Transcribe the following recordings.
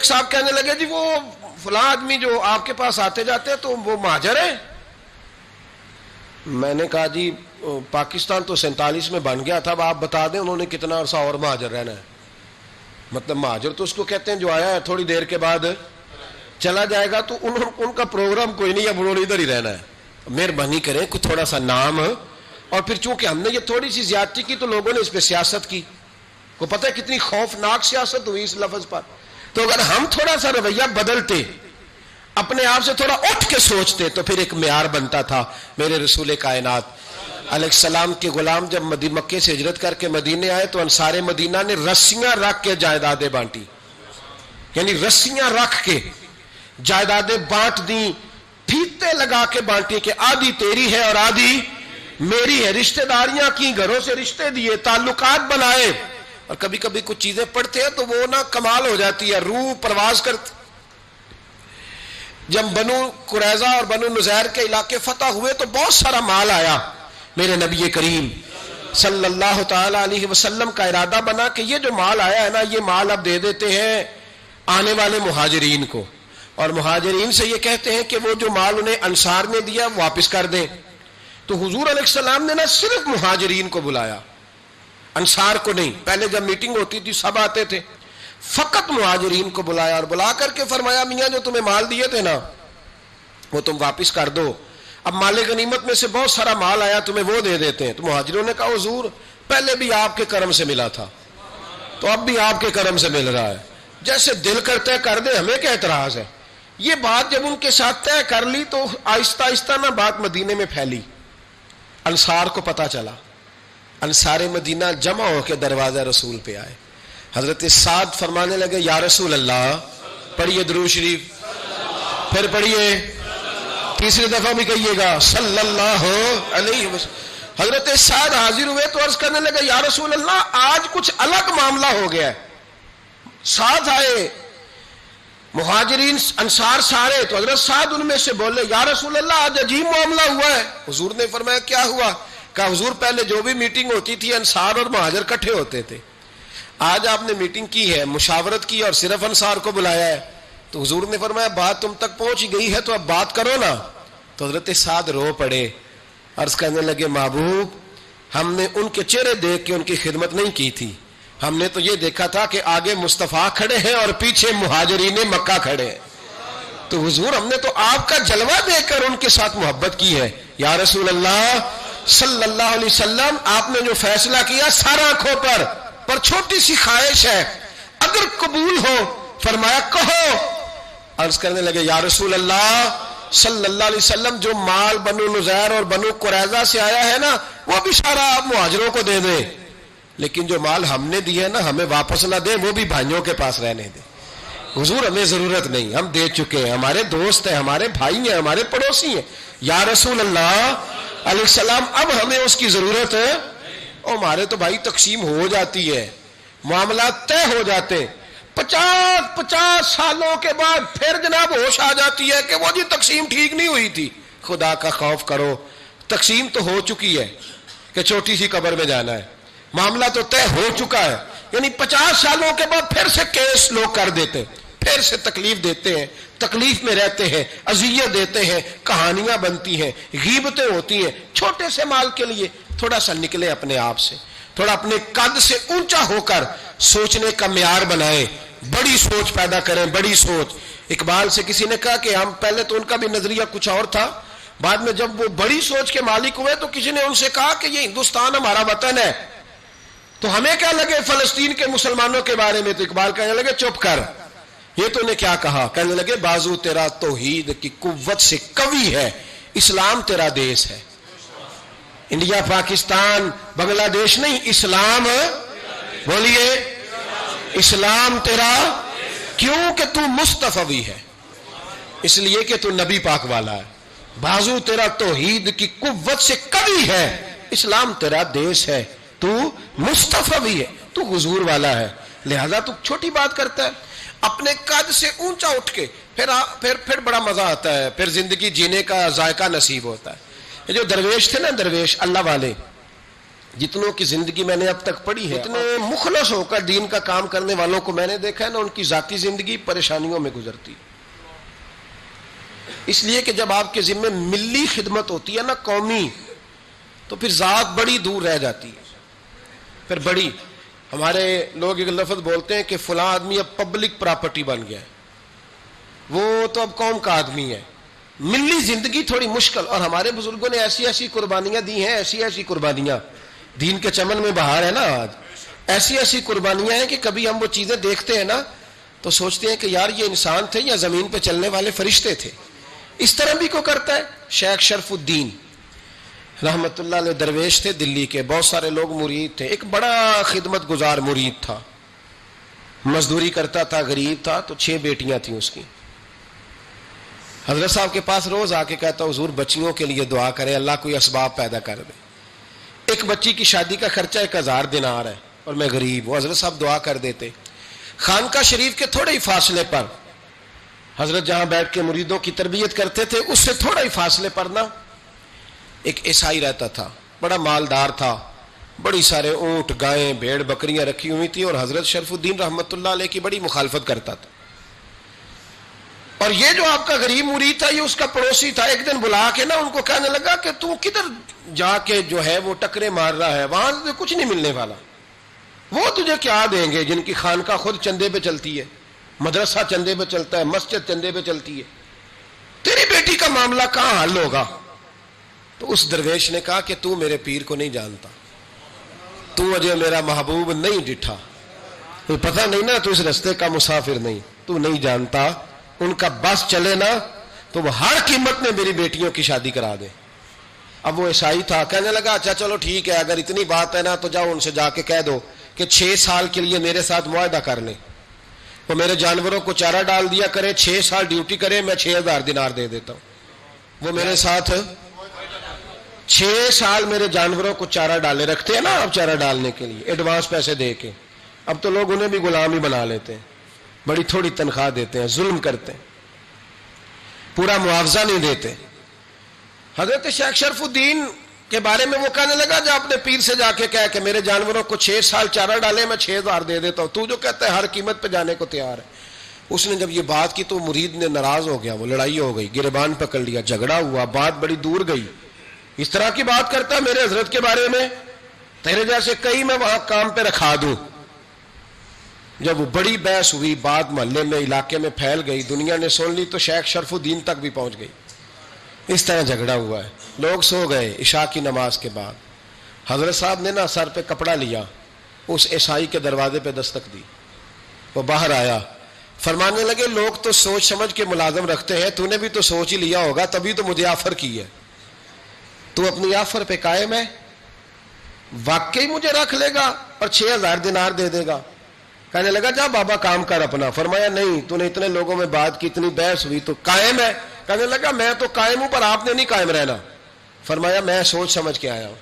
صاحب کہنے لگے جی وہ فلاں آدمی جو آپ کے پاس آتے جاتے ہیں تو وہ مہاجر ہے. میں نے کہا جی پاکستان تو 47 میں بن گیا تھا, اب آپ بتا دیں انہوں نے کتنا عرصہ اور مہاجر رہنا ہے. مطلب مہاجر تو اس کو کہتے ہیں جو آیا ہے تھوڑی دیر کے بعد چلا جائے گا, تو ان کا پروگرام کوئی نہیں, اب انہوں نے ادھر ہی رہنا ہے. مہربانی کریں کوئی تھوڑا سا نام, اور پھر چونکہ ہم نے یہ تھوڑی سی زیادتی کی تو لوگوں نے اس پہ سیاست کی. کو پتہ ہے کتنی خوفناک سیاست ہوئی اس لفظ پر. تو اگر ہم تھوڑا سا رویہ بدلتے, اپنے آپ سے تھوڑا اٹھ کے سوچتے, تو پھر ایک معیار بنتا تھا. میرے رسول کائنات علیہ السلام کے غلام جب مکے سے ہجرت کر کے مدینے آئے تو انصار مدینہ نے رسیاں رکھ کے جائیدادیں بانٹی, یعنی رسیاں رکھ کے جائیدادیں بانٹ دیں, پھیتے لگا کے بانٹی کہ آدھی تیری ہے اور آدھی میری ہے. رشتہ داریاں کی, گھروں سے رشتے دیے, تعلقات بنائے. اور کبھی کبھی کچھ چیزیں پڑھتے ہیں تو وہ نا کمال ہو جاتی ہے, روح پرواز کرتی. جب بنو قریظہ اور بنو نذیر کے علاقے فتح ہوئے تو بہت سارا مال آیا. میرے نبی کریم صلی اللہ تعالی علیہ وسلم کا ارادہ بنا کہ یہ جو مال آیا ہے نا, یہ مال اب دے دیتے ہیں آنے والے مہاجرین کو, اور مہاجرین سے یہ کہتے ہیں کہ وہ جو مال انہیں انصار نے دیا واپس کر دیں. تو حضور علیہ السلام نے نا صرف مہاجرین کو بلایا, انصار کو نہیں. پہلے جب میٹنگ ہوتی تھی سب آتے تھے, فقط مہاجرین کو بلایا اور بلا کر کے فرمایا میاں جو تمہیں مال دیے تھے نا وہ تم واپس کر دو, اب مال غنیمت میں سے بہت سارا مال آیا تمہیں وہ دے دیتے ہیں. تو مہاجروں نے کہا حضور پہلے بھی آپ کے کرم سے ملا تھا تو اب بھی آپ کے کرم سے مل رہا ہے, جیسے دل کرتا ہے کر دے, ہمیں کیا اعتراض ہے. یہ بات جب ان کے ساتھ طے کر لی تو آہستہ آہستہ نا بات مدینے میں پھیلی. انصار کو پتا چلا, انصار مدینہ جمع ہو کے دروازہ رسول پہ آئے. حضرت سعد فرمانے لگے یا رسول اللہ, پڑھیے درود شریف, پھر پڑھیے, تیسری دفعہ بھی کہیے گا صلی اللہ علیہ وسلم. حضرت سعد حاضر ہوئے تو عرض کرنے لگے یا رسول اللہ آج کچھ الگ معاملہ ہو گیا ہے. سعد آئے, مہاجرین انصار سارے, تو حضرت سعد ان میں سے بولے یا رسول اللہ آج عجیب معاملہ ہوا ہے. حضور نے فرمایا کیا ہوا؟ کہا حضور پہلے جو بھی میٹنگ ہوتی تھی انصار اور مہاجر کٹھے ہوتے تھے, آج آپ نے میٹنگ کی ہے, مشاورت کی اور صرف انصار کو بلایا ہے. تو حضور نے فرمایا بات تم تک پہنچ گئی ہے تو اب بات کرو نا. تو حضرت سعد رو پڑے, عرض کرنے لگے محبوب ہم نے ان کے چہرے دیکھ کے ان کی خدمت نہیں کی تھی, ہم نے تو یہ دیکھا تھا کہ آگے مصطفیٰ کھڑے ہیں اور پیچھے مہاجرین مکہ کھڑے ہیں. تو حضور ہم نے تو آپ کا جلوہ دیکھ کر ان کے ساتھ محبت کی ہے. یا رسول اللہ صلی اللہ علیہ وسلم آپ نے جو فیصلہ کیا سارا آنکھوں پر چھوٹی سی خواہش ہے, اگر قبول ہو فرمایا کہو. عرض کرنے لگے یا رسول اللہ صلی اللہ علیہ وسلم جو مال بنو نذیر اور بنو قریظہ سے آیا ہے نا وہ بھی سارا آپ مہاجروں کو دے دیں, لیکن جو مال ہم نے دیا ہے نا ہمیں واپس نہ دیں, وہ بھی بھائیوں کے پاس رہنے دیں. حضور ہمیں ضرورت نہیں, ہم دے چکے ہیں, ہمارے دوست ہیں, ہمارے بھائی ہیں, ہمارے پڑوسی ہیں. یا رسول اللہ علیہ السلام اب ہمیں اس کی ضرورت ہے. اور ہمارے تو بھائی تقسیم ہو جاتی ہے, معاملات طے ہو جاتے, 50 سالوں کے بعد پھر جناب ہوش آ جاتی ہے کہ وہ جی تقسیم ٹھیک نہیں ہوئی تھی. خدا کا خوف کرو, تقسیم تو ہو چکی ہے کہ چھوٹی سی قبر میں جانا ہے, معاملہ تو طے ہو چکا ہے. یعنی 50 سالوں کے بعد پھر سے کیس لوگ کر دیتے, پھر سے تکلیف دیتے ہیں, تکلیف میں رہتے ہیں, اذیت دیتے ہیں, کہانیاں بنتی ہیں, غیبتیں ہوتی ہیں. چھوٹے سے مال کے لیے تھوڑا سا نکلے اپنے آپ سے, تھوڑا اپنے قد سے اونچا ہو کر سوچنے کا معیار بنائیں, بڑی سوچ پیدا کریں, بڑی سوچ. اقبال سے کسی نے کہا کہ ہم پہلے تو ان کا بھی نظریہ کچھ اور تھا, بعد میں جب وہ بڑی سوچ کے مالک ہوئے تو کسی نے ان سے کہا کہ یہ ہندوستان ہمارا وطن ہے تو ہمیں کیا لگے فلسطین کے مسلمانوں کے بارے میں. تو اقبال کہنے لگے چپ کر, یہ تو نے کیا کہا. کہنے لگے بازو تیرا توحید کی قوت سے قوی ہے, اسلام تیرا دیش ہے. انڈیا پاکستان بنگلہ دیش نہیں, اسلام, بولیے اسلام تیرا, کیوں کہ تو مصطفی ہے, اس لیے کہ تو نبی پاک والا ہے. بازو تیرا توحید کی قوت سے قوی ہے, اسلام تیرا دیش ہے, تو مصطفی ہے, تو حضور والا ہے, لہذا تو چھوٹی بات کرتا ہے. اپنے قد سے اونچا اٹھ کے پھر بڑا مزہ آتا ہے, پھر زندگی جینے کا ذائقہ نصیب ہوتا ہے. یہ جو درویش تھے نا, درویش اللہ والے, جتنوں کی زندگی میں نے اب تک پڑھی ہے، اتنے مخلص ہو کر دین کا کام کرنے والوں کو میں نے دیکھا ہے نا، ان کی ذاتی زندگی پریشانیوں میں گزرتی، اس لیے کہ جب آپ کے ذمہ ملی خدمت ہوتی ہے نا، قومی، تو پھر ذات بڑی دور رہ جاتی ہے. پھر بڑی، ہمارے لوگ ایک لفظ بولتے ہیں کہ فلاں آدمی اب پبلک پراپرٹی بن گیا ہے، وہ تو اب قوم کا آدمی ہے. ملی زندگی تھوڑی مشکل، اور ہمارے بزرگوں نے ایسی ایسی قربانیاں دی ہیں، ایسی ایسی قربانیاں، دین کے چمن میں بہار ہے نا آج، ایسی ایسی قربانیاں ہیں کہ کبھی ہم وہ چیزیں دیکھتے ہیں نا تو سوچتے ہیں کہ یار یہ انسان تھے یا زمین پہ چلنے والے فرشتے تھے. اس طرح بھی کو کرتا ہے. شیخ شرف الدین رحمت اللہ علیہ درویش تھے دلی کے، بہت سارے لوگ مرید تھے. ایک بڑا خدمت گزار مرید تھا، مزدوری کرتا تھا، غریب تھا، تو 6 بیٹیاں تھیں اس کی. حضرت صاحب کے پاس روز آ کے کہتا حضور بچیوں کے لیے دعا کرے، اللہ کوئی اسباب پیدا کر دے. ایک بچی کی شادی کا خرچہ 1000 دینار ہے اور میں غریب ہوں. حضرت صاحب دعا کر دیتے. خانقاہ شریف کے تھوڑے ہی فاصلے پر، حضرت جہاں بیٹھ کے مریدوں کی تربیت کرتے تھے، اس سے تھوڑا ہی فاصلے پر نا ایک عیسائی رہتا تھا، بڑا مالدار تھا، بڑی سارے اونٹ، گائیں، بھیڑ، بکریاں رکھی ہوئی تھی، اور حضرت شرف الدین رحمت اللہ علیہ کی بڑی مخالفت کرتا تھا. اور یہ جو آپ کا غریب مرید تھا، یہ اس کا پڑوسی تھا. ایک دن بلا کے نا ان کو کہنے لگا کہ تو کدھر جا کے جو ہے وہ ٹکرے مار رہا ہے، وہاں سے کچھ نہیں ملنے والا. وہ تجھے کیا دیں گے جن کی خانقاہ خود چندے پہ چلتی ہے، مدرسہ چندے پہ چلتا ہے، مسجد چندے پہ چلتی ہے، تیری بیٹی کا معاملہ کہاں حل ہوگا؟ تو اس درویش نے کہا کہ تو میرے پیر کو نہیں جانتا، تو مجھے میرا محبوب نہیں ڈٹھا، تو پتہ نہیں نا، تو اس رستے کا مسافر نہیں، تو نہیں جانتا. ان کا بس چلے نا تو وہ ہر قیمت میں میری بیٹیوں کی شادی کرا دے. اب وہ عیسائی تھا، کہنے لگا اچھا چلو ٹھیک ہے، اگر اتنی بات ہے نا تو جاؤ ان سے جا کے کہہ دو کہ 6 سال کے لیے میرے ساتھ معاہدہ کر لیں، وہ میرے جانوروں کو چارہ ڈال دیا کرے، 6 سال ڈیوٹی کرے، میں 6000 دینار دے دیتا ہوں. وہ میرے ساتھ 6 سال میرے جانوروں کو چارہ ڈالے، رکھتے ہیں نا اب چارہ ڈالنے کے لیے ایڈوانس پیسے دے کے. اب تو لوگ انہیں بھی غلام ہی بنا لیتے ہیں، بڑی تھوڑی تنخواہ دیتے ہیں، ظلم کرتے ہیں، پورا معاوضہ نہیں دیتے. حضرت شیخ شرف الدین کے بارے میں وہ کہنے لگا جا اپنے پیر سے جا کے کہہ کہ میرے جانوروں کو 6 سال چارہ ڈالے، میں 6000 دے دیتا ہوں، تو جو کہتا ہے ہر قیمت پہ جانے کو تیار ہے. اس نے جب یہ بات کی تو مرید نے ناراض ہو گیا، وہ لڑائی ہو گئی، گریبان پکڑ لیا، جھگڑا ہوا، بات بڑی دور گئی. اس طرح کی بات کرتا ہے میرے حضرت کے بارے میں، تیرے جیسے کئی میں وہاں کام پہ رکھا دوں. جب وہ بڑی بحث ہوئی، بات محلے میں، علاقے میں پھیل گئی، دنیا نے سن لی، تو شیخ شرف الدین تک بھی پہنچ گئی. اس طرح جھگڑا ہوا ہے. لوگ سو گئے عشاء کی نماز کے بعد. حضرت صاحب نے نا سر پہ کپڑا لیا، اس عیسائی کے دروازے پہ دستک دی. وہ باہر آیا، فرمانے لگے لوگ تو سوچ سمجھ کے ملازم رکھتے ہیں، تو نے بھی تو سوچ ہی لیا ہوگا، تبھی تو مجھے آفر کی ہے. تو اپنی آفر پہ قائم ہے؟ واقعی مجھے رکھ لے گا اور 6000 دینار دے دے گا؟ کہنے لگا جا بابا کام کر اپنا. فرمایا نہیں، تو نے اتنے لوگوں میں بات کی، اتنی بحث ہوئی، تو قائم ہے؟ کہنے لگا میں تو قائم ہوں، پر آپ نے نہیں قائم رہنا. فرمایا میں سوچ سمجھ کے آیا ہوں.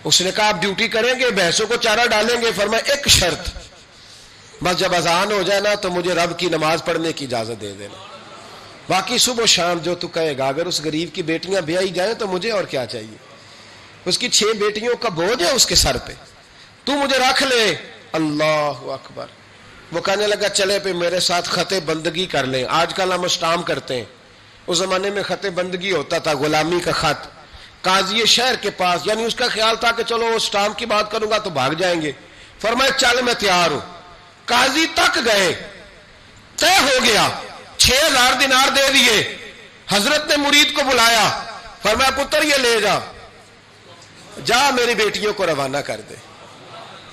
اس نے کہا آپ ڈیوٹی کریں گے، بحثوں کو چارہ ڈالیں گے؟ فرمایا ایک شرط، بس جب اذان ہو جائے نا تو مجھے رب کی نماز پڑھنے کی اجازت دے دینا، باقی صبح و شام جو تو کہے گا. اگر اس غریب کی بیٹیاں بیائی جائیں تو مجھے اور کیا چاہیے؟ اس کی 6 بیٹیوں کا بوجھ ہے اس کے سر پہ، تو مجھے رکھ لے. اللہ اکبر. وہ کہنے لگا چلے پہ میرے ساتھ خط بندگی کر لیں. آج کل ہم اسٹام کرتے ہیں، اس زمانے میں خط بندگی ہوتا تھا، غلامی کا خط. قاضی شہر کے پاس، یعنی اس کا خیال تھا کہ چلو اسٹام کی بات کروں گا تو بھاگ جائیں گے. فرمایا چل میں تیار ہوں. قاضی تک گئے، طے ہو گیا، 6000 دینار دے دیے. حضرت نے مرید کو بلایا، فرمایا پتر یہ لے جا، جا میری بیٹیوں کو روانہ کر دے.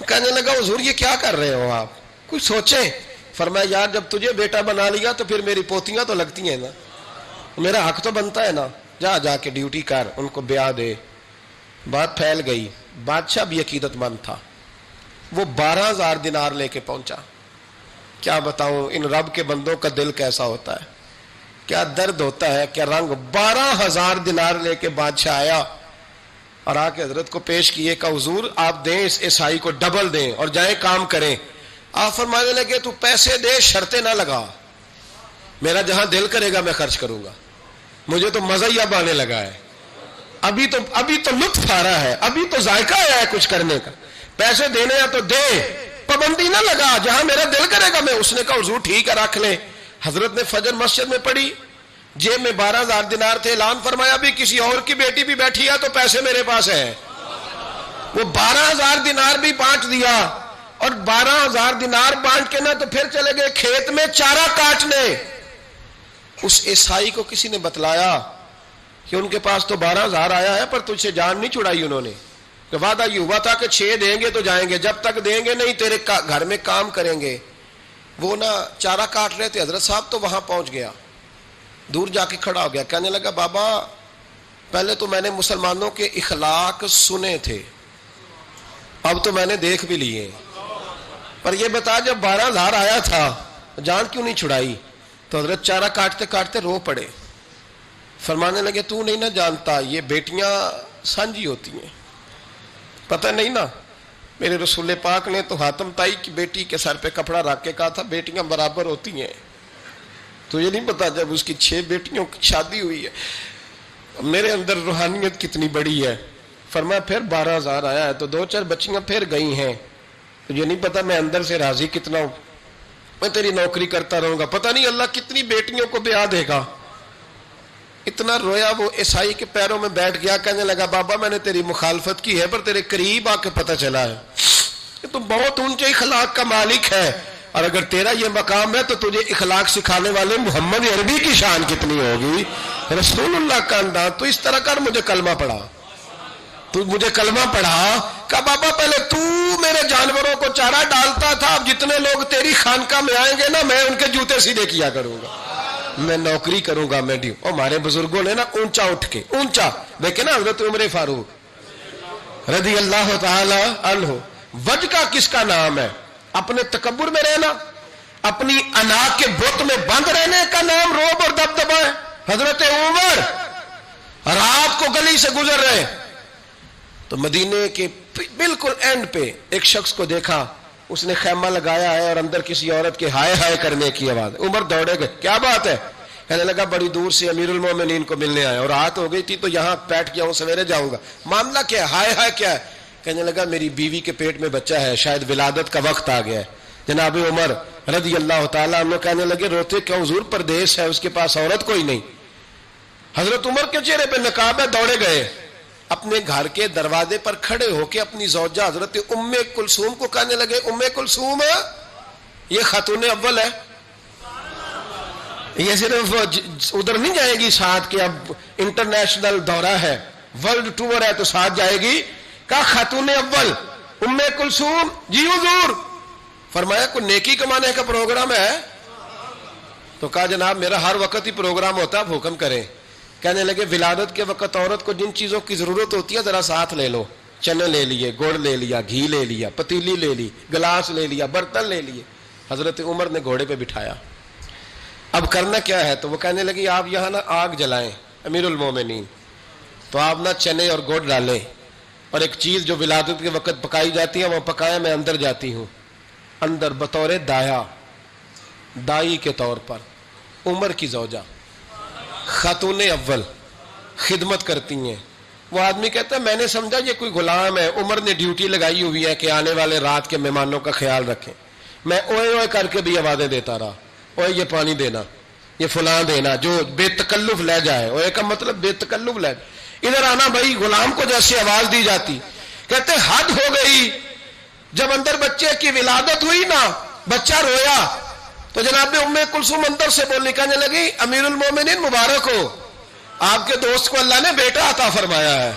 کہنے لگا حضور یہ کیا کر رہے ہو آپ، کچھ سوچیں. فرمایا یار جب تجھے بیٹا بنا لیا تو پھر میری پوتیاں تو لگتی ہیں نا، میرا حق تو بنتا ہے نا، جا کے ڈیوٹی کر، ان کو بیاہ دے. بات پھیل گئی. بادشاہ بھی عقیدت مند تھا، وہ 12000 دینار لے کے پہنچا. کیا بتاؤں ان رب کے بندوں کا دل کیسا ہوتا ہے، کیا درد ہوتا ہے، کیا رنگ. 12000 دینار لے کے بادشاہ آیا اور آ کے حضرت کو پیش کیے کہ حضور آپ دیں اس عیسائی کو ڈبل دیں اور جائیں کام کریں. آپ فرمانے لگے تو پیسے دے، شرطیں نہ لگا، میرا جہاں دل کرے گا میں خرچ کروں گا. مجھے تو مزہ ہی اب آنے لگا ہے. ابھی تو لطف آ رہا ہے, ابھی تو ذائقہ آیا ہے کچھ کرنے کا, پیسے دینے ہیں تو دے, پابندی نہ لگا, جہاں میرا دل کرے گا میں. اس نے کہا حضور ٹھیک ہے رکھ لیں. حضرت نے فجر مسجد میں پڑھی, جیب میں 12,000 دینار تھے, اعلان فرمایا بھی کسی اور کی بیٹی بھی بیٹھی ہے تو پیسے میرے پاس ہیں. وہ 12,000 دینار بھی بانٹ دیا, اور 12,000 دینار بانٹ کے نا تو پھر چلے گئے کھیت میں چارہ کاٹنے. اس عیسائی کو کسی نے بتلایا کہ ان کے پاس تو 12,000 آیا ہے پر تجھ سے جان نہیں چھڑائی انہوں نے, کہ وعدہ یہ ہوا تھا کہ 6 دیں گے تو جائیں گے, جب تک دیں گے نہیں تیرے گھر میں کام کریں گے. وہ نا چارہ کاٹ رہے تھے, حضرت صاحب تو وہاں پہنچ گیا, دور جا کے کھڑا ہو گیا, کہنے لگا بابا پہلے تو میں نے مسلمانوں کے اخلاق سنے تھے, اب تو میں نے دیکھ بھی لیے, پر یہ بتا جب 12,000 آیا تھا جان کیوں نہیں چھڑائی؟ تو حضرت چارہ کاٹتے کاٹتے رو پڑے, فرمانے لگے تو نہیں نہ جانتا یہ بیٹیاں سانجھی ہوتی ہیں, پتہ نہیں نا, میرے رسول پاک نے تو حاتم تائی کی بیٹی کے سر پہ کپڑا رکھ کے کہا تھا بیٹیاں برابر ہوتی ہیں, تو یہ نہیں پتا جب اس کی 6 بیٹیوں کی شادی ہوئی ہے میرے اندر روحانیت کتنی بڑی ہے. فرمایا پھر 12,000 آیا ہے تو 2-4 بچیاں پھر گئی ہیں, تو یہ نہیں پتا میں اندر سے راضی کتنا ہوں, میں تیری نوکری کرتا رہوں گا, پتہ نہیں اللہ کتنی بیٹیوں کو بیاہ دے گا. اتنا رویا وہ عیسائی کے پیروں میں بیٹھ گیا, کہنے لگا بابا میں نے تیری مخالفت کی ہے پر تیرے قریب آ کے پتہ چلا ہے کہ تو بہت اونچے اخلاق کا مالک ہے, اور اگر تیرا یہ مقام ہے تو تجھے اخلاق سکھانے والے محمد عربی کی شان کتنی ہوگی, رسول اللہ کا انداز. تو اس طرح کر, مجھے کلمہ پڑھا, تو مجھے کلمہ پڑھا. کہا بابا پہلے تو میرے جانوروں کو چارہ ڈالتا تھا, اب جتنے لوگ تیری خانقاہ میں آئیں گے نا میں ان کے جوتے سیدھے کیا کروں گا, میں نوکری کروں گا. میں ہمارے بزرگوں نے نا اونچا اٹھ کے, اونچا دیکھیں نا حضرت عمر فاروق رضی اللہ تعالی عنہ, وجہ کس کا نام ہے؟ اپنے تکبر میں رہنا, اپنی انا کے بت میں بند رہنے کا نام روب اور دبدبا ہے. حضرت عمر رات کو گلی سے گزر رہے تو مدینے کے بالکل اینڈ پہ ایک شخص کو دیکھا, اس نے خیمہ لگایا ہے اور اندر کسی عورت کے ہائے ہائے کرنے کی آواز. عمر دوڑے گئے, کیا بات ہے؟ کہنے لگا بڑی دور سے امیر المومنین کو ملنے آیا اور رات ہو گئی تھی تو یہاں بیٹھ گیا ہوں, سویرے جاؤں گا. معاملہ کیا ہے؟ ہائے ہائے کیا ہے؟ کہنے لگا میری بیوی کے پیٹ میں بچہ ہے, شاید ولادت کا وقت آ گیا ہے. جناب عمر رضی اللہ تعالیٰ عنہ کہنے لگے روتے کیوں؟ حضور پردیس ہے, اس کے پاس عورت کوئی نہیں. حضرت عمر کے چہرے پہ نقاب ہے, دوڑے گئے اپنے گھر کے دروازے پر کھڑے ہو کے اپنی زوجہ حضرت ام کلثوم کو کہنے لگے ام کلثوم یہ خاتون اول ہے, یہ صرف ادھر نہیں جائے گی ساتھ کے, اب انٹرنیشنل دورہ ہے, ورلڈ ٹور ہے تو ساتھ جائے گی. کہا خاتون اول ام کلثوم. جی حضور. فرمایا کوئی نیکی کمانے کا پروگرام ہے؟ تو کہا جناب میرا ہر وقت ہی پروگرام ہوتا ہے, آپ حکم کریں. کہنے لگے ولادت کے وقت عورت کو جن چیزوں کی ضرورت ہوتی ہے ذرا ساتھ لے لو. چنے لے لیے, گڑ لے لیا, گھی لے لیا, پتیلی لے لی, گلاس لے لیا, برتن لے لیے. حضرت عمر نے گھوڑے پہ بٹھایا, اب کرنا کیا ہے؟ تو وہ کہنے لگی آپ یہاں نا آگ جلائیں امیر المومنین, تو آپ نا چنے اور گڑ ڈالیں, اور ایک چیز جو ولادت کے وقت پکائی جاتی ہے وہ پکایا, میں اندر جاتی ہوں. اندر بطور دایا, دائی کے طور پر عمر کی زوجہ خاتون اول خدمت کرتی ہیں. وہ آدمی کہتا ہے میں نے سمجھا یہ کوئی غلام ہے, عمر نے ڈیوٹی لگائی ہوئی ہے کہ آنے والے رات کے مہمانوں کا خیال رکھیں. میں اوئے اوئے کر کے بھی آوازیں دیتا رہا, اوئے یہ پانی دینا, یہ فلاں دینا, جو بے تکلف لے جائے. اوئے کا مطلب بے تکلف لے جائے. ادھر آنا بھائی, غلام کو جیسے آواز دی جاتی. کہتے حد ہو گئی, جب اندر بچے کی ولادت ہوئی نا بچہ رویا تو جناب ام کلثوم اندر سے بولنے کہنے لگی امیر المومنین مبارک ہو, آپ کے دوست کو اللہ نے بیٹا عطا فرمایا ہے.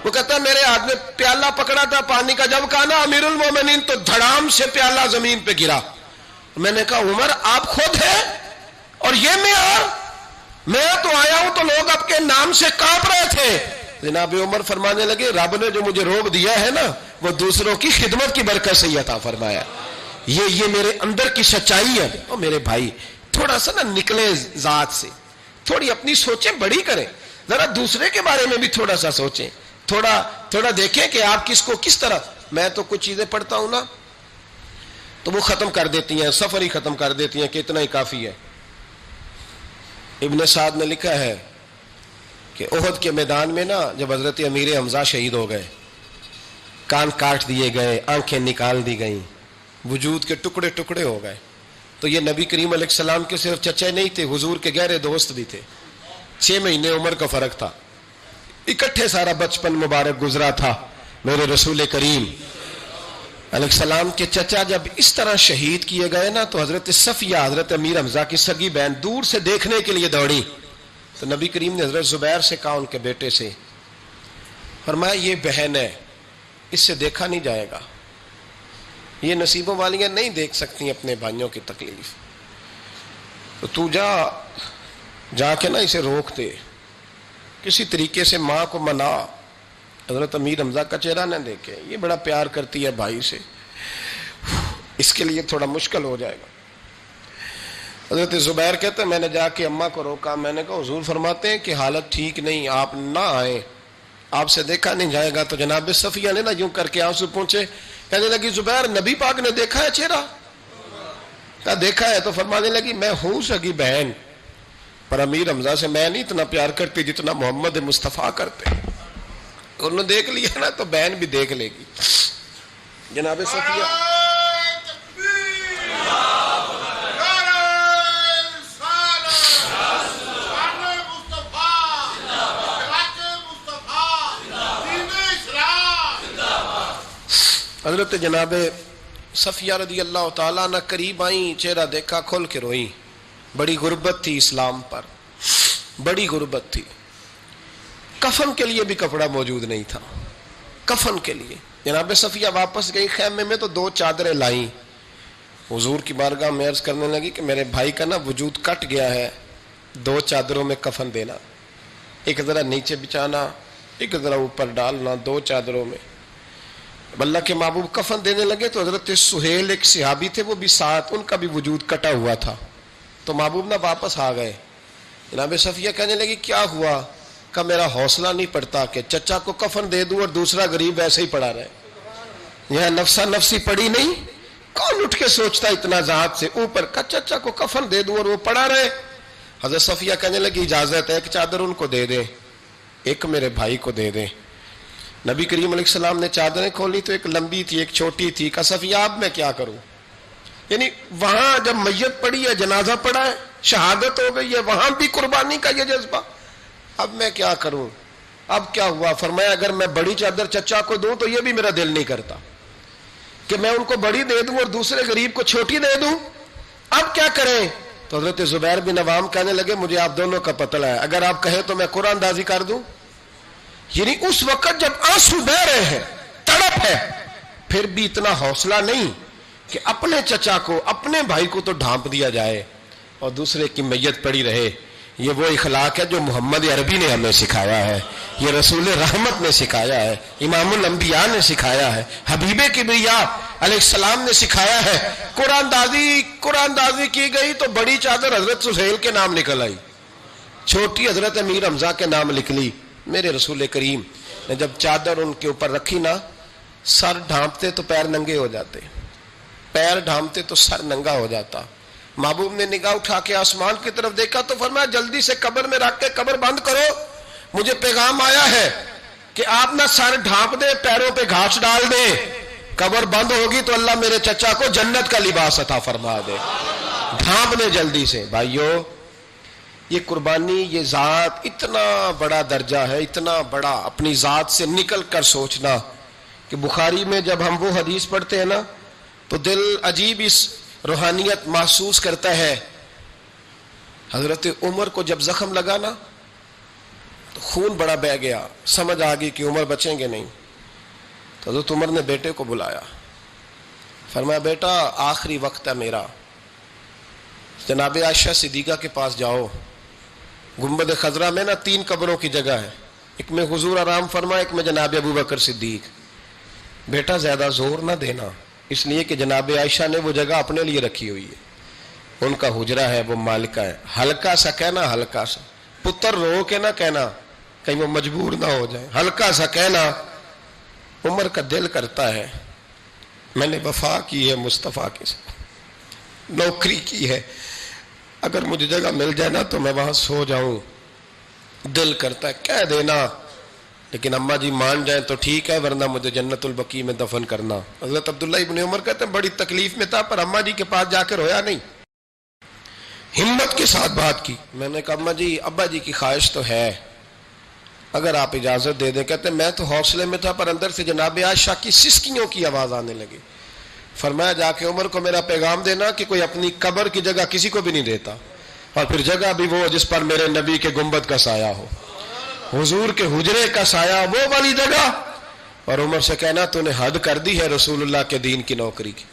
وہ کہتا ہے میرے ہاتھ میں پیالہ پکڑا تھا پانی کا, جب کہا نا امیر المومنین تو دھڑام سے پیالہ زمین پہ گرا. میں نے کہا عمر آپ خود ہیں اور یہ معیار؟ میں تو آیا ہوں تو لوگ آپ کے نام سے کانپ رہے تھے. جناب عمر فرمانے لگے رب نے جو مجھے روب دیا ہے نا وہ دوسروں کی خدمت کی برکت سے عطا فرمایا. یہ میرے اندر کی سچائی ہے. اور میرے بھائی تھوڑا سا نا نکلے ذات سے, تھوڑی اپنی سوچیں بڑی کریں, ذرا دوسرے کے بارے میں بھی تھوڑا سا سوچیں, تھوڑا دیکھیں کہ آپ کس کو کس طرح. میں تو کچھ چیزیں پڑھتا ہوں نا تو وہ ختم کر دیتی ہیں, سفر ہی ختم کر دیتی ہیں کہ اتنا ہی کافی ہے. ابن سعد نے لکھا ہے کہ احد کے میدان میں نا جب حضرت امیر حمزہ شہید ہو گئے، کان کاٹ دیے گئے، آنکھیں نکال دی گئیں، وجود کے ٹکڑے ٹکڑے ہو گئے، تو یہ نبی کریم علیہ السلام کے صرف چچے نہیں تھے، حضور کے گہرے دوست بھی تھے. 6 مہینے عمر کا فرق تھا، اکٹھے سارا بچپن مبارک گزرا تھا. میرے رسول کریم علیہ السلام کے چچا جب اس طرح شہید کیے گئے نا، تو حضرت صفیہ حضرت امیر حمزہ کی سگی بہن دور سے دیکھنے کے لیے دوڑی. تو نبی کریم نے حضرت زبیر سے کہا، ان کے بیٹے سے، فرمایا یہ بہن ہے، اس سے دیکھا نہیں جائے گا، یہ نصیبوں والیاں نہیں دیکھ سکتی اپنے بھائیوں کی تکلیف، تو تو جا کے نا اسے روک دے، کسی طریقے سے ماں کو منا. حضرت امیر حمزہ کا چہرہ نہ دیکھے، یہ بڑا پیار کرتی ہے بھائی سے، اس کے لیے تھوڑا مشکل ہو جائے گا. حضرت زبیر کہتے ہیں میں نے جا کے اماں کو روکا، میں نے کہا حضور فرماتے ہیں کہ حالت ٹھیک نہیں، آپ نہ آئیں، آپ سے دیکھا نہیں جائے گا. تو جناب صفیہ نے نا یوں کر کے آنسو پہنچے، کہنے لگی زبیر نبی پاک نے دیکھا ہے چہرہ؟ کہا دیکھا ہے. تو فرمانے لگی میں ہوں سگی بہن، پر امیر حمزہ سے میں نہیں اتنا پیار کرتی جتنا محمد مصطفیٰ کرتے. انہوں نے دیکھ لیا نا تو بہن بھی دیکھ لے گی. جناب صفیہ حضرت جناب صفیہ رضی اللہ تعالیٰ عنہ قریب آئیں، چہرہ دیکھا، کھول کے روئیں. بڑی غربت تھی اسلام پر، بڑی غربت تھی. کفن کے لیے بھی کپڑا موجود نہیں تھا، کفن کے لیے. جناب صفیہ واپس گئی خیمے میں تو 2 چادریں لائیں، حضور کی بارگاہ میں عرض کرنے لگی کہ میرے بھائی کا نا وجود کٹ گیا ہے، 2 چادروں میں کفن دینا، ایک ذرا نیچے بچانا، ایک ذرا اوپر ڈالنا، 2 چادروں میں. اللہ کے محبوب کفن دینے لگے تو حضرت سہیل ایک صحابی تھے، وہ بھی ساتھ، ان کا بھی وجود کٹا ہوا تھا. تو محبوب نہ واپس آ گئے. جناب صفیہ کہنے لگی کیا ہوا؟ کہ میرا حوصلہ نہیں پڑتا کہ چچا کو کفن دے دوں اور دوسرا غریب ویسے ہی پڑا رہے. یہاں نفسا نفسی پڑی نہیں، کون اٹھ کے سوچتا اتنا ذات سے اوپر کا چچا کو کفن دے دوں اور وہ پڑا رہے. حضرت صفیہ کہنے لگی اجازت ہے، ایک چادر ان کو دے دے، ایک میرے بھائی کو دے دے. نبی کریم علیہ السلام نے چادریں کھولی تو ایک لمبی تھی ایک چھوٹی تھی. کہ صفیہ اب میں کیا کروں؟ یعنی وہاں جب میت پڑی ہے، جنازہ پڑا ہے، شہادت ہو گئی ہے، وہاں بھی قربانی کا یہ جذبہ، اب میں کیا کروں؟ اب کیا ہوا؟ فرمایا اگر میں بڑی چادر چچا کو دوں تو یہ بھی میرا دل نہیں کرتا کہ میں ان کو بڑی دے دوں اور دوسرے غریب کو چھوٹی دے دوں، اب کیا کریں؟ تو حضرت زبیر بن عوام کہنے لگے مجھے آپ دونوں کا پتہ ہے، اگر آپ کہیں تو میں قرآن اندازی کر دوں. یعنی اس وقت جب آنسو بہ رہے ہیں، تڑپ ہے، پھر بھی اتنا حوصلہ نہیں کہ اپنے چچا کو، اپنے بھائی کو تو ڈھانپ دیا جائے اور دوسرے کی میت پڑی رہے. یہ وہ اخلاق ہے جو محمد عربی نے ہمیں سکھایا ہے، یہ رسول رحمت نے سکھایا ہے، امام الانبیاء نے سکھایا ہے، حبیب کبریاء علیہ السلام نے سکھایا ہے. قرآن دازی کی گئی تو بڑی چادر حضرت سہیل کے نام نکل آئی، چھوٹی حضرت امیر حمزہ کے نام نکلی. میرے رسول کریم نے جب چادر ان کے اوپر رکھی نا، سر ڈھانپتے تو پیر ننگے ہو جاتے، پیر ڈھانپتے تو سر ننگا ہو جاتا. محبوب نے نگاہ اٹھا کے آسمان کی طرف دیکھا تو فرمایا جلدی سے قبر میں رکھ کے قبر بند کرو، مجھے پیغام آیا ہے کہ آپ نہ سر ڈھانپ دے، پیروں پہ گھاس ڈال دے، قبر بند ہوگی تو اللہ میرے چچا کو جنت کا لباس عطا فرما دے. ڈھانپ دے جلدی سے. بھائیو یہ قربانی، یہ ذات اتنا بڑا درجہ ہے، اتنا بڑا، اپنی ذات سے نکل کر سوچنا کہ بخاری میں جب ہم وہ حدیث پڑھتے ہیں نا تو دل عجیب اس روحانیت محسوس کرتا ہے. حضرت عمر کو جب زخم لگا نا تو خون بڑا بہہ گیا، سمجھ آ گئی کہ عمر بچیں گے نہیں. تو حضرت عمر نے بیٹے کو بلایا، فرمایا بیٹا آخری وقت ہے میرا، جناب عائشہ صدیقہ کے پاس جاؤ. گنبد خضرا میں نا 3 قبروں کی جگہ ہے، ایک میں حضور آرام فرما، ایک میں جناب ابو بکر صدیق. بیٹا زیادہ زور نہ دینا، اس لیے کہ جناب عائشہ نے وہ جگہ اپنے لیے رکھی ہوئی ہے، ان کا حجرہ ہے، وہ مالکہ ہے. ہلکا سا کہنا، ہلکا سا، پتر رو کے نہ کہنا کہیں وہ مجبور نہ ہو جائے، ہلکا سا کہنا. عمر کا دل کرتا ہے میں نے وفا کی ہے مصطفیٰ کے ساتھ، نوکری کی ہے، اگر مجھے جگہ مل جائے نا تو میں وہاں سو جاؤں. دل کرتا ہے کہہ دینا، لیکن اماں جی مان جائیں تو ٹھیک ہے، ورنہ مجھے جنت البقیع میں دفن کرنا۔ حضرت عبداللہ ابن عمر کہتے ہیں بڑی تکلیف میں تھا، پر اماں جی کے پاس جا کے رویا نہیں، ہمت کے ساتھ بات کی۔ میں نے کہا اماں جی ابا جی کی خواہش تو ہے، اگر آپ اجازت دے دیں۔ کہتے ہیں میں تو حوصلے میں تھا، پر اندر سے جناب عائشہ کی سسکیوں کی آواز آنے لگی۔ فرمایا جا کے عمر کو میرا پیغام دینا کہ کوئی اپنی قبر کی جگہ کسی کو بھی نہیں دیتا، اور پھر جگہ بھی وہ جس پر میرے نبی کے گنبد کا سایہ ہو، حضور کے حجرے کا سایہ، وہ والی جگہ۔ اور عمر سے کہنا تو نے حد کر دی ہے رسول اللہ کے دین کی نوکری کی۔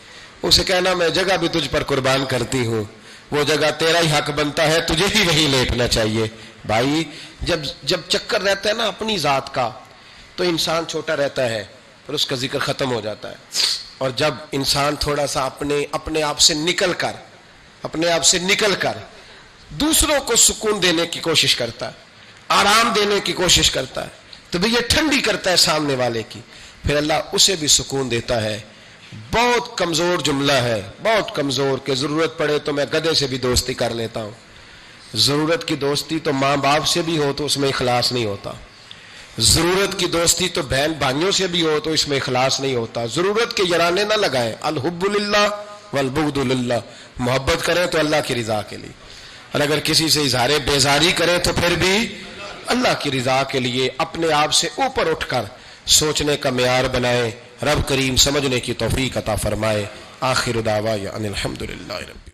اسے کہنا میں جگہ بھی تجھ پر قربان کرتی ہوں، وہ جگہ تیرا ہی حق بنتا ہے، تجھے ہی وہیں لیٹنا چاہیے۔ بھائی جب چکر رہتا ہے نا اپنی ذات کا تو انسان چھوٹا رہتا ہے، پھر اس کا ذکر ختم ہو جاتا ہے، اور جب انسان تھوڑا سا اپنے آپ سے نکل کر دوسروں کو سکون دینے کی کوشش کرتا ہے، آرام دینے کی کوشش کرتا ہے، تو بھی یہ ٹھنڈی کرتا ہے سامنے والے کی، پھر اللہ اسے بھی سکون دیتا ہے۔ بہت کمزور جملہ ہے، بہت کمزور، کہ ضرورت پڑے تو میں گدھے سے بھی دوستی کر لیتا ہوں۔ ضرورت کی دوستی تو ماں باپ سے بھی ہو تو اس میں اخلاص نہیں ہوتا، ضرورت کی دوستی تو بہن بھائیوں سے بھی ہو تو اس میں اخلاص نہیں ہوتا۔ ضرورت کے یرانے نہ لگائیں، الحب للہ والبغض للہ، محبت کریں تو اللہ کی رضا کے لیے، اور اگر کسی سے اظہار بیزاری کریں تو پھر بھی اللہ کی رضا کے لیے۔ اپنے آپ سے اوپر اٹھ کر سوچنے کا معیار بنائیں، رب کریم سمجھنے کی توفیق عطا فرمائے۔ آخر دعوانا ان الحمدللہ رب